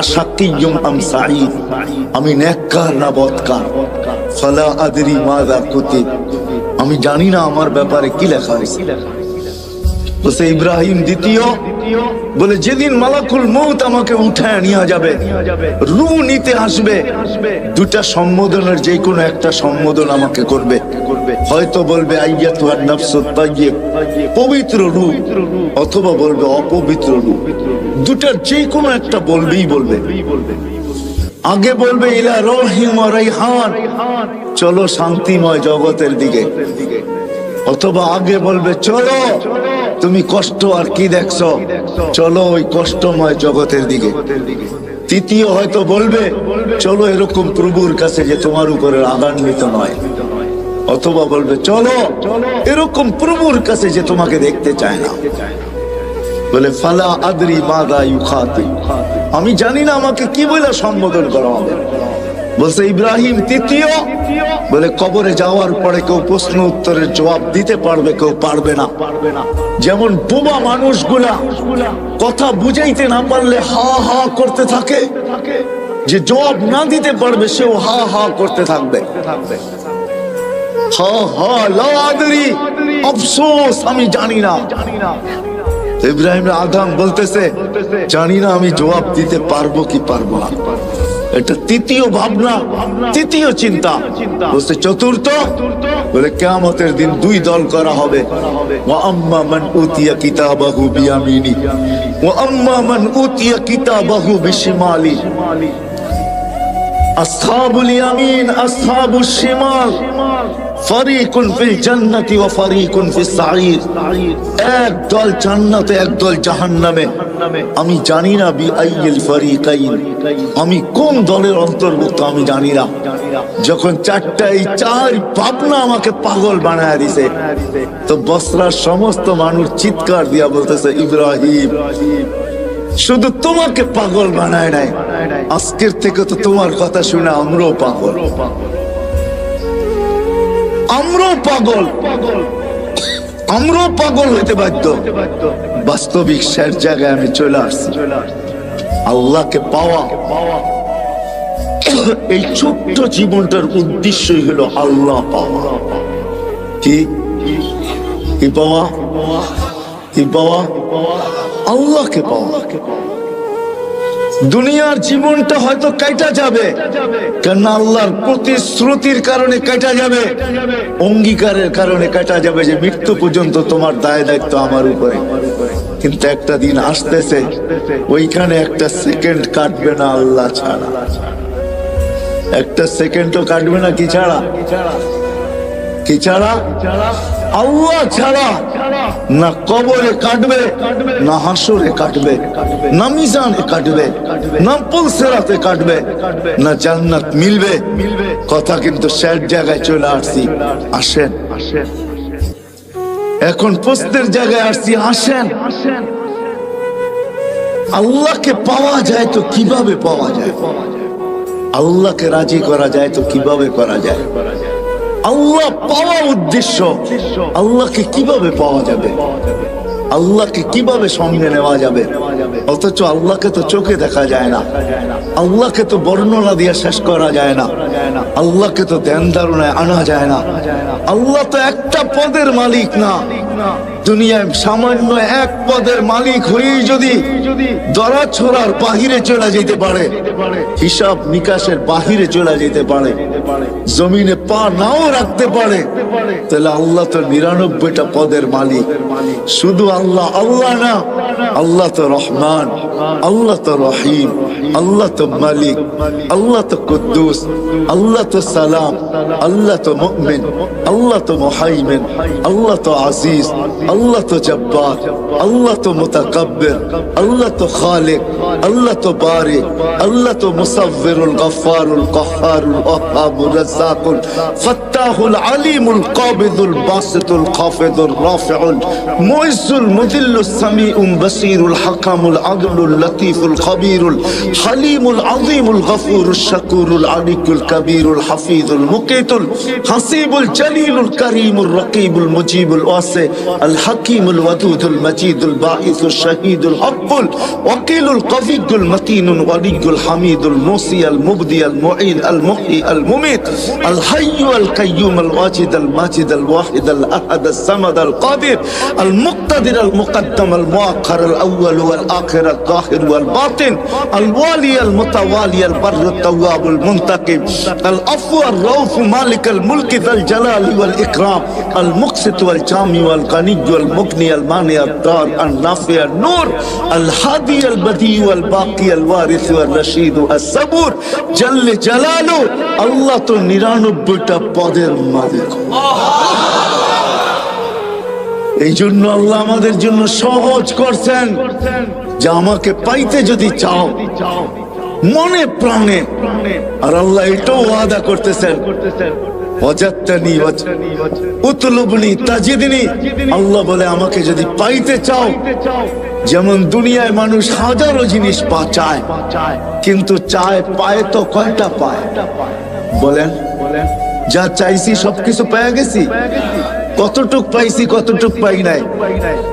আশাকিয়ুম আম সাঈদ, আমি নেককার না বদকার। ফালা আদরি মাযা কুতিব, আমি জানি না আমার ব্যাপারে কি লেখা হয়েছে। বলছে ইব্রাহিম দ্বিতীয়, বলে যেদিন মালাকুল মউত আমাকে উঠায় নিয়ে যাবে, রূহ নিতে আসবে, দুটা সম্বোধনের যে কোনো একটা সম্বোধন আমাকে করবে। হয়তো বলবে আইয়াতুহান নাফসুত তাইয়্যিব, পবিত্র রূহ, অথবা বলবে অপবিত্র রূহ। দুটার যে কোনো একটা বলবেই বলবে। আগে বলবে ইলা রহিম ওয়া রাইহান, চলো শান্তিময় জগতের দিকে। অথবা আগে বলবে চলো তুমি কষ্ট আর কি দেখছো, চলো ওই কষ্টময় জগতের দিকে। তৃতীয় হয়তো বলবে চলো এরকম প্রভুর কাছে যে তোমার উপরে রাগান্বিত নয়। অথবা বলবে চলো এরকম প্রভুর কাছে যে তোমাকে দেখতে চায় না। বলে ফালা আদরি মাযা ইউখাতিব, আমি জানি না আমাকে কি বলে সম্বোধন করা হবে। বলছে ইব্রাহিম তৃতীয়, বলে কবরে যাওয়ার পরে কেউ প্রশ্ন উত্তরের জবাব দিতে পারবে, কেউ পারবে না। যেমন বোবা মানুষগুলা কথা বুঝাইতে না পারলে হা হা করতে থাকে, যে জবাব না দিতে পারবে সেও হা হা করতে থাকবে। হা হা লা আদরি, আফসোস আমি জানি না। ইব্রাহিম আদম বলতেছে জানি না আমি জবাব দিতে পারবো কি পারবো না। এটা তৃতীয় ভাবনা, তৃতীয় চিন্তা। বলছে চতুর্থ, বলে কিয়ামতের দিন দুই দল করা হবে। ওয়া আম্মা মান উতিয়া কিতাবাহু বিয়ামিনি ওয়া আম্মা মান উতিয়া কিতাবাহু বিশিমালি। আসহাবুল ইয়ামিন আসহাবুশ শিমাল, ফারিকুন ফিল জান্নাতি ওয়া ফারিকুন ফিস সাঈর। এক দল জান্নাতে, এক দল জাহান্নামে। আমি জানি না বি আইয়িল ফারিকাইন, আমি কোন দলের অন্তর্ভুক্ত আমি জানি না। যখন এই চার ভাবনা আমাকে পাগল বানায় দিছে, তো বসরার সমস্ত মানুষ চিৎকার দিয়া বলতেছে ইব্রাহিম শুধু তোমাকে পাগল বানায় নাই, আজকের থেকে তো তোমার কথা শুনে আমরাও পাগল, আমরাও পাগল, আমরাও পাগল হইতে বাধ্য। বাস্তবিক শেষ জায়গায় আমি চলে আসছি। আল্লাহকে পাওয়া, এই ছোট্ট জীবনটার উদ্দেশ্যই হলো আল্লাহ পাওয়া। কি কি পাওয়া? কি পাওয়া? আল্লাহকে পাওয়া। দুনিয়ার জীবনটা হয়তো কাটা যাবে, কেন আল্লাহর প্রতিশ্রুতির কারণে কাটা যাবে, অঙ্গীকারের কারণে কাটা যাবে যে মৃত্যু পর্যন্ত তোমার দায় দায়িত্ব আমার উপরে। কিন্তু একটা দিন আসতেছে, ওইখানে একটা সেকেন্ড কাটবে না আল্লাহ ছাড়া, একটা সেকেন্ডও কাটবে না। কি ছাড়া? কি ছাড়া? আল্লাহ ছাড়া। না কবরে কাটবে, না হাসরে কাটবে, না মিজানে কাটবে, না পুলসিরাতে কাটবে, না জান্নাত মিলবে। কথা কিন্তু শেষ জায়গায় চলে আসছি। আসেন, এখন প্রশ্নের জায়গায় আসছি। আসেন, আল্লাহকে পাওয়া যায় তো কিভাবে পাওয়া যায়? আল্লাহকে রাজি করা যায় তো কিভাবে করা যায়? আল্লাহ পাওয়া উদ্দেশ্য, আল্লাহকে কিভাবে পাওয়া যাবে? আল্লাহকে কিভাবে সঙ্গে নেওয়া যাবে? অথচ আল্লাহকে তো চোখে দেখা যায় না, আল্লাহকে তো বর্ণনা দিয়ে শেষ করা যায় না, আল্লাহকে তো ধ্যান ধারণায় আনা যায় না। আল্লাহ তো একটা পদের মালিক না। দুনিয়ায় সামান্য এক পদের মালিক হয়েই যদি দরা ছোড়ার বাহিরে চলে যেতে পারে, হিসাব নিকাশের বাহিরে চলে যেতে পারে, জমিনে পা নাও রাখতে পারে, তাহলে আল্লাহ তো ৯৯টা পদের মালিক। শুধু আল্লাহ আল্লাহ না, আল্লাহ তো রহমান, আল্লাহ তো রহিম, আল্লাহ তো মালিক, আল্লাহ তো কুদ্দুস, আল্লাহ তো সালাম, আল্লাহ তো মুমিন, আল্লাহ তো মুহাইমিন, আল্লাহ তো আজিজ, আল্লাহ তো জব্বার, আল্লাহ তো মুতাকাব্বির, আল্লাহ তো খালিক, আল্লাহ তো বারি, আল্লাহ তো মুসাব্বিরুল গফফারুল কাহ্হারুল ওয়াহ্হাবুর রাজ্জাকুল ফাত্তাহুল আলিমুল কাবিদুল বাসিতুল খাফিদুর রাফিউল মুইজ্জুল মুযিল্লুস সামিউল বাসীরুল হাকামুল আদলুল লতীফুল খবীরুল হালিমুল আযীমুল গফুরুশ শাকুরুল আলিকুল কবীরুল হাফিজুল মুকিতুল হাসিবুল জলিলুল করিমুর রকিবুল মুজিবুল ওয়াসি الحكيم الودود المجيد الباعث الشهيد الحق الوكيل القوي المتين الولي الحميد الموصي المبدي المعين المحيي المميت الحي القيوم الواجد الماجد الواحد الأحد الصمد القادر المقتدر المقدم المؤخر الأول والآخر الظاهر والباطن الوالي المتوالي البر التواب المنتقم العفو الرؤوف مالك الملك ذا الجلال والإكرام المقسط والجامع والغني والمغني المانع الدار النافع النور الهادي البديع والباقي الوارث والرشيد الصبور جل جلاله আল্লাহ তো 99টা পদের মালিক। এই জন্য আল্লাহ আমাদের জন্য সহজ করছেন যে আমাকে পাইতে যদি চাও মনে প্রাণে, আর আল্লাহ এটাও ওয়াদা করতেছেন ওয়াজাদতানি উতলুবনি তাজিদনি, আল্লাহ বলে আমাকে যদি পাইতে চাও, যেমন দুনিয়ায় মানুষ হাজারো জিনিস চায়, কিন্তু চায় পায় তো কয়টা পায় বলেন? যা চাইছি সবকিছু পেয়ে গেছি? কতটুক পাইছি কতটুক পাই নাই?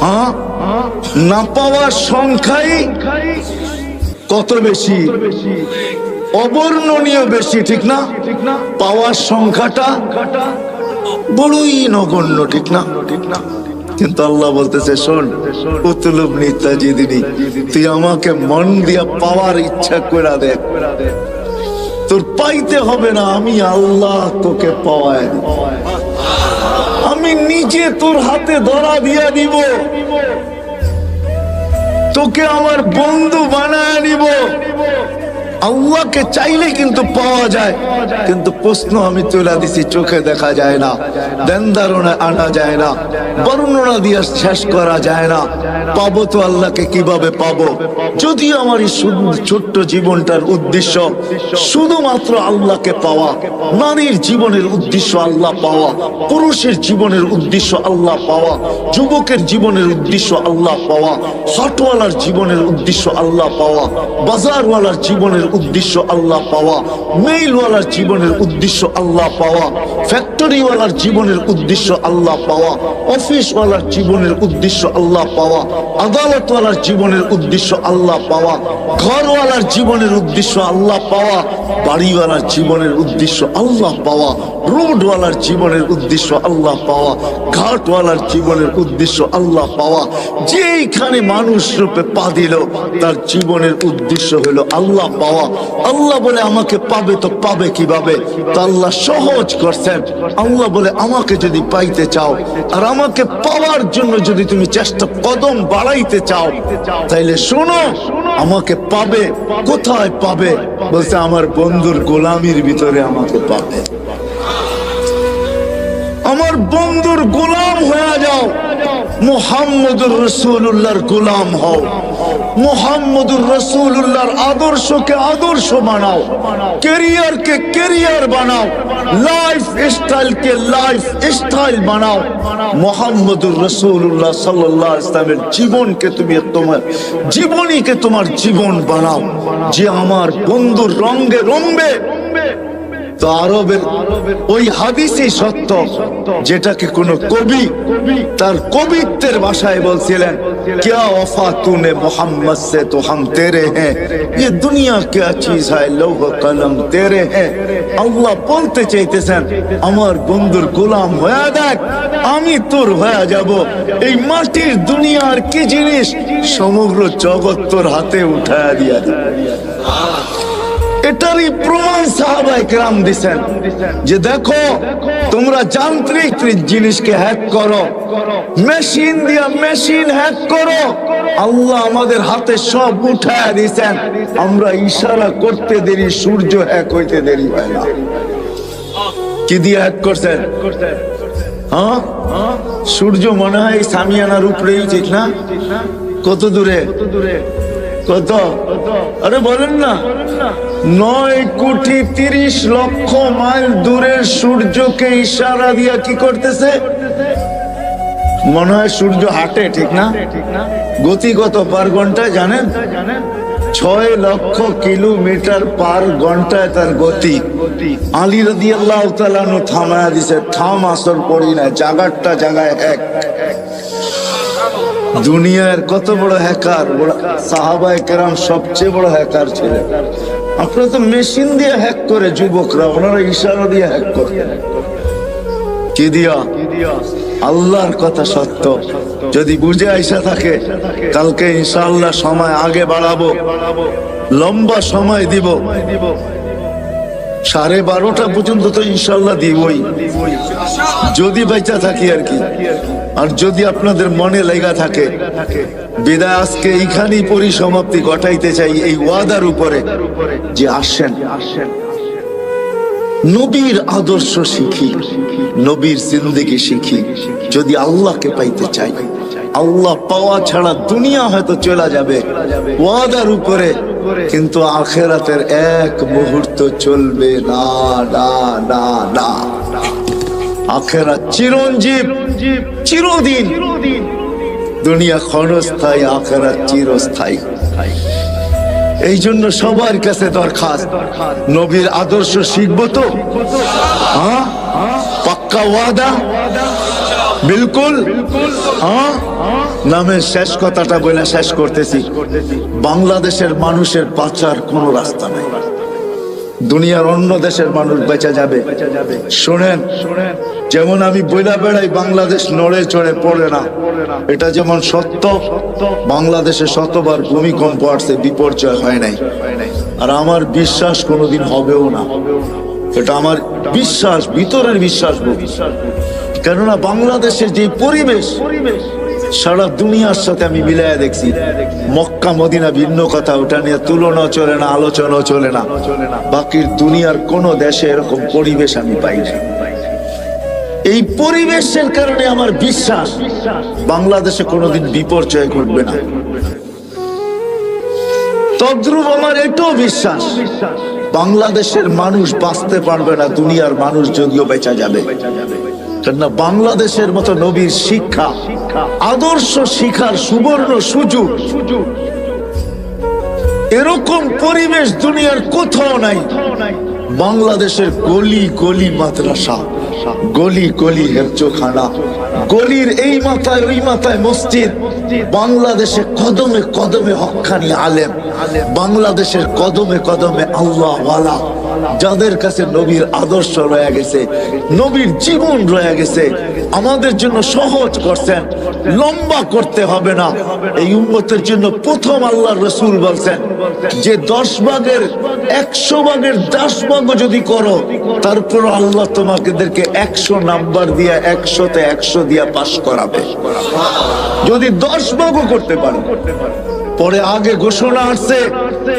হ্যাঁ, না পাওয়ার সংখ্যাই কত বেশি, অবর্ণনীয় বেশি, ঠিক না? পাওয়ার সংখ্যাটা বড়ই নগণ্য, ঠিক না? কিন্তু আল্লাহ বলতেছে শোন, উতলুবনি তাজিদনি, তুই আমাকে মন দিয়া পাওয়ার ইচ্ছা করে দেখ, তোর পাইতে হবে না, আমি আল্লাহ তোকে পাওয়ায়, আমি নিজে তোর হাতে ধরা দিয়া দিব, তোকে আমার বন্ধু বানায় নিব। আল্লাহকে চাইলে কিন্তু পাওয়া যায়, কিন্তু প্রশ্ন আমি তুলে দিছি, চোখে দেখা যায় না, ধ্যান ধারণা আনা যায় না, বর্ণনা দিয়ে শেষ করা যায় না। পাবো তো আল্লাহকে কিভাবে পাবো? যদি আমার এই ছোট্ট জীবনটার উদ্দেশ্য শুধুমাত্র আল্লাহকে পাওয়া, নারীর জীবনের উদ্দেশ্য আল্লাহ পাওয়া, পুরুষের জীবনের উদ্দেশ্য আল্লাহ পাওয়া, যুবকের জীবনের উদ্দেশ্য আল্লাহ পাওয়া, হাটওয়ালার জীবনের উদ্দেশ্য আল্লাহ পাওয়া, বাজারওয়ালার জীবনের উদ্দেশ্য আল্লাহ পাওয়া, মেইলওয়ালার জীবনের উদ্দেশ্য আল্লাহ পাওয়া, ফ্যাক্টরিওয়ালার জীবনের উদ্দেশ্য আল্লাহ পাওয়া, অফিসওয়ালার জীবনের উদ্দেশ্য আল্লাহ পাওয়া, আদালতওয়ালার জীবনের উদ্দেশ্য আল্লাহ পাওয়া, ঘরওয়ালার জীবনের উদ্দেশ্য আল্লাহ পাওয়া, বাড়িওয়ালার জীবনের উদ্দেশ্য আল্লাহ পাওয়া, রোডওয়ালার জীবনের উদ্দেশ্য আল্লাহ পাওয়া, ঘাটওয়ালার জীবনের উদ্দেশ্য আল্লাহ পাওয়া। যেইখানে মানুষ রূপে পা দিল তার জীবনের উদ্দেশ্য হলো আল্লাহ পাওয়া। আল্লাহ বলে আমাকে পাবে তো পাবে কিভাবে? তা আল্লাহ সহজ করছেন। আল্লাহ বলে আমাকে যদি পাইতে চাও আর আমাকে পাওয়ার জন্য যদি তুমি চেষ্টা কদম বাড়াইতে চাও, তাইলে শোনো, আমাকে পাবে। কোথায় পাবে? বলছে আমার বন্ধুর গোলামির ভিতরে আমাকে পাবে। আমার বন্ধুর গোলাম হয়ে যাও, মুহাম্মদুর রাসূলুল্লাহর গোলাম হও, মুহাম্মদুর রাসূলুল্লাহর আদর্শকে আদর্শ বানাও, ক্যারিয়ারকে ক্যারিয়ার বানাও, লাইফ স্টাইলকে লাইফ স্টাইল বানাও। মুহাম্মদুর রাসূলুল্লাহ সাল্লাল্লাহু আলাইহি ওয়াসাল্লামের জীবনকে তুমি তোমার জীবনীকে তোমার জীবন বানাও। যে আমার বন্ধুর রঙে রঙবে, তো আরবের ওই হাদিসই সত্য, যেটাকে কোন কবি তার কবিত্বের ভাষায় বলছিলেন, क्या वफा तूने मोहम्मद से तो हम तेरे हैं, ये दुनिया क्या चीज है, लौह कलम तेरे हैं। আল্লাহ বলতে চাইতেছেন আমার বন্ধুর গোলাম হয়ে দেখ, আমি তোর হয়ে যাব। এই মাটির দুনিয়ার কি জিনিস, সমগ্র জগৎ তোর হাতে উঠায়া দিয়া দেব। এটারই প্রমাণ সাহাবায়ে কেরাম দিছেন যে দেখো, তোমরা যান্ত্রিক জিনিসকে হ্যাক করো, মেশিন দিয়া মেশিন হ্যাক করো, আল্লাহ আমাদের হাতে সব উঠায় দিছেন। আমরা ইশারা করতে দেরি, সূর্য হ্যাক হইতে দেরি হয় না। কি দিয়ে হ্যাক করছেন? হ্যাঁ, সূর্য মনে হয় সামিয়ানার উপরেই, ঠিক না? কত দূরে? কত? আরে বলেন না, 9,30,00,000 মাইল দূরের সূর্যকে ইশারা দিয়া কি করতেছে? মনে হয় সূর্য হাঁটে, ঠিক না? গতি কত পার ঘন্টায় জানেন? 6 লক্ষ কিলোমিটার পার ঘন্টায় তার গতি। আলী রাদিয়াল্লাহু তাআলা আনহু থামায়া দিছে, থাম, আসর পড়ি না, জাগারটা জাগায় এক। দুনিয়ার কত বড় হ্যাকার, সাহাবায়ে কেরাম সবচেয়ে বড় হ্যাকার ছিলেন। আপনারা তো মেশিন দিয়ে হ্যাক করে, যুবকরা ওনারা ইশারা দিয়ে হ্যাক করে। কি দিয়া? আল্লাহর কথা সত্য। যদি বুঝে আইসা থাকে, কালকে ইনশাআল্লাহ সময় আগে বাড়াবো, লম্বা সময় দিব, 12:30 পর্যন্ত তো ইনশাআল্লাহ দিবই, যদি বেঁচে থাকি আর কি। আর যদি আপনাদের মনে লেগা থাকে, বিদায় আজকে এইখানেই পরিসমাপ্তি ঘটাইতে চাই এই ওয়াদার উপরে যে আসেন নবীর আদর্শ শিখি, নবীর জিন্দেগি শিখি। যদি আল্লাহকে পাইতে চাই, আল্লাহ পাওয়া ছাড়া দুনিয়া হয়তো চলে যাবে ওয়াদার উপরে, কিন্তু আখিরাতের এক মুহূর্ত চলবে না, না, না, না। আখিরাত চিরঞ্জীব, চিরদিন। দুনিয়া ক্ষণস্থায়ী, আখিরাত চিরস্থায়ী। এই জন্য সবার কাছে দরখাস্ত, নবীর আদর্শ শিখবো তো? হ্যাঁ, পাক্কা ওয়াদা? বিলকুল। হ্যাঁ, নামের শেষ কথাটা বলে শেষ করতেছি। বাংলাদেশের মানুষের বাঁচার কোনো রাস্তা নাই। দুনিয়ার অন্য দেশের মানুষ বেঁচে যাবে। শোনেন, যেমন আমি বইলা বেড়াই বাংলাদেশ নড়ে চড়ে পড়ে না, এটা যেমন সত্য। বাংলাদেশে শতবার ভূমিকম্প আসছে, বিপর্যয় হয় নাই। আর আমার বিশ্বাস কোনোদিন হবেও না, এটা আমার বিশ্বাস, ভিতরের বিশ্বাস। কেননা বাংলাদেশের যে পরিবেশ সারা দুনিয়ার সাথে আমি মিলাইয়া দেখছি। মক্কা মদিনা ভিন্ন কথা, ওটা নিয়ে তুলনা চলে না, আলোচনা চলে না। বাকি দুনিয়ার কোন দেশে এরকম পরিবেশ আমি পাই না। এই পরিবেশের কারণে আমার বিশ্বাস বাংলাদেশে কোনোদিন বিপর্যয় ঘটবে না। তদ্রুপ আমার এটাও বিশ্বাস বাংলাদেশের মানুষ বাঁচতে পারবে না, দুনিয়ার মানুষ যদিও বেঁচে যাবে। কেননা বাংলাদেশের মতো নবীর শিক্ষা, আদর্শ শিখার সুবর্ণ সুযোগ, এরকম পরিবেশ দুনিয়ার কোথাও নাই। বাংলাদেশের গলি গলি মাদ্রাসা, গলি গলি হেফজোখানা, গলির এই মাথায় ওই মাথায় মসজিদ। বাংলাদেশে কদমে কদমে হক্কানি আলেম, বাংলাদেশের কদমে কদমে আল্লাহ ওয়ালা, যাদের কাছে নবীর আদর্শ রয়ে গেছে, নবীর জীবন রয়ে গেছে, আমাদের জন্য সহজ করছেন, লম্বা করতে হবে না। এই উম্মতের জন্য প্রথম আল্লাহর রাসূল বলছেন যে 10 ভাগের 100 ভাগের 10 ভাগও যদি করো, তারপর আল্লাহ তোমাদেরকে 100 নাম্বার দিয়া 100তে 100 দিয়া পাস করাবে, যদি 10 ভাগও করতে পারো। পরে আগে ঘোষণা আসছে,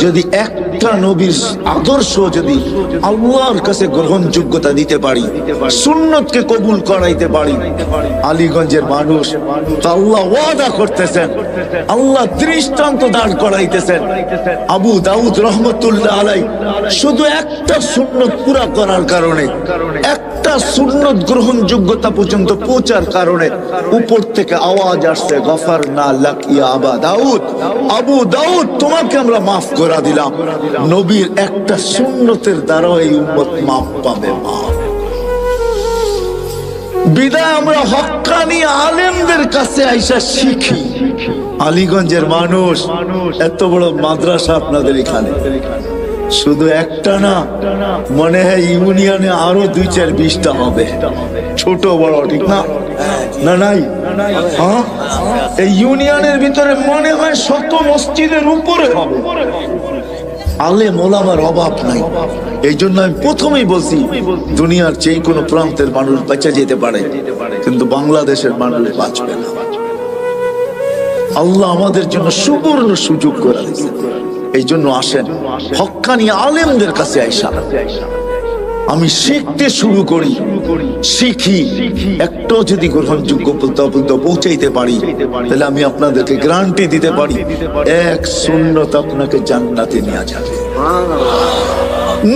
যদি একটা নবীর আদর্শ যদি আল্লাহর কাছে গ্রহণযোগ্যতা দিতে পারি, সুন্নতকে কবুল করাইতে পারি, আলীগঞ্জের মানুষ আল্লাহ ওয়াদা করতেছেন, আল্লাহ দৃষ্টান্ত দাঁড় করাইতেছেন। আবু দাউদ রহমতুল্লাহ আলাইহি শুধু একটা সুন্নত পুরা করার কারণে, একটা সুন্নত গ্রহণযোগ্যতা পর্যন্ত পৌঁছার কারণে উপর থেকে আওয়াজ আসছে, গফারনা লাক ইয়া আবা দাউদ, আবু দাউদ তোমাকে আমরা মাফ করে দিলাম। নবীর একটা সুন্নতের দ্বারা এই উম্মত মাফ পাবে। বিদায় আমরা হক্কানি আলেমদের কাছে আইসা শিখি। আলীগঞ্জের মানুষ, এত বড় মাদ্রাসা আপনাদের এখানে, শুধু একটা না, মনে হয় ইউনিয়নে আরো 2-4-20টা হবে, ছোট বড়, ঠিক না? না নাই? হ্যাঁ, এই ইউনিয়নের ভিতরে মনে হয় 100 মসজিদের উপরে হবে। আলেম ওলামার অভাব নাই। এই জন্য আমি প্রথমেই বলছি, দুনিয়ার যে কোনো প্রান্তের মানুষ বেঁচে যেতে পারে, কিন্তু বাংলাদেশের মানুষ বাঁচবে না। আল্লাহ আমাদের জন্য সুবর্ণ সুযোগ করে দিয়েছে। এই জন্য আসেন হক্কানি আলেমদের কাছে আইসা আমি শিখতে শুরু করি, শিখি। একটাও যদি গ্রহণযোগ্য পৌঁছাইতে পারি, তাহলে আমি আপনাদেরকে গ্যারান্টি দিতে পারি, এক সুন্নত আপনাকে জান্নাতে নিয়ে যাবে।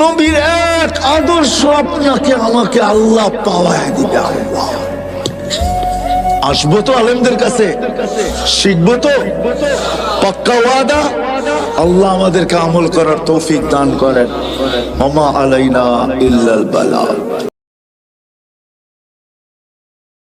নবীর এক আদর্শ আপনাকে আমাকে আল্লাহ পাওয়ায় দিবে। আল্লাহ আসবো তো আলেমদের কাছে, শিখবো তো, পাক্কা ওয়াদা? আল্লাহ আমাদেরকে আমল করার তৌফিক দান করেন। ওমা আলাইনা ইল্লাল বালাগ।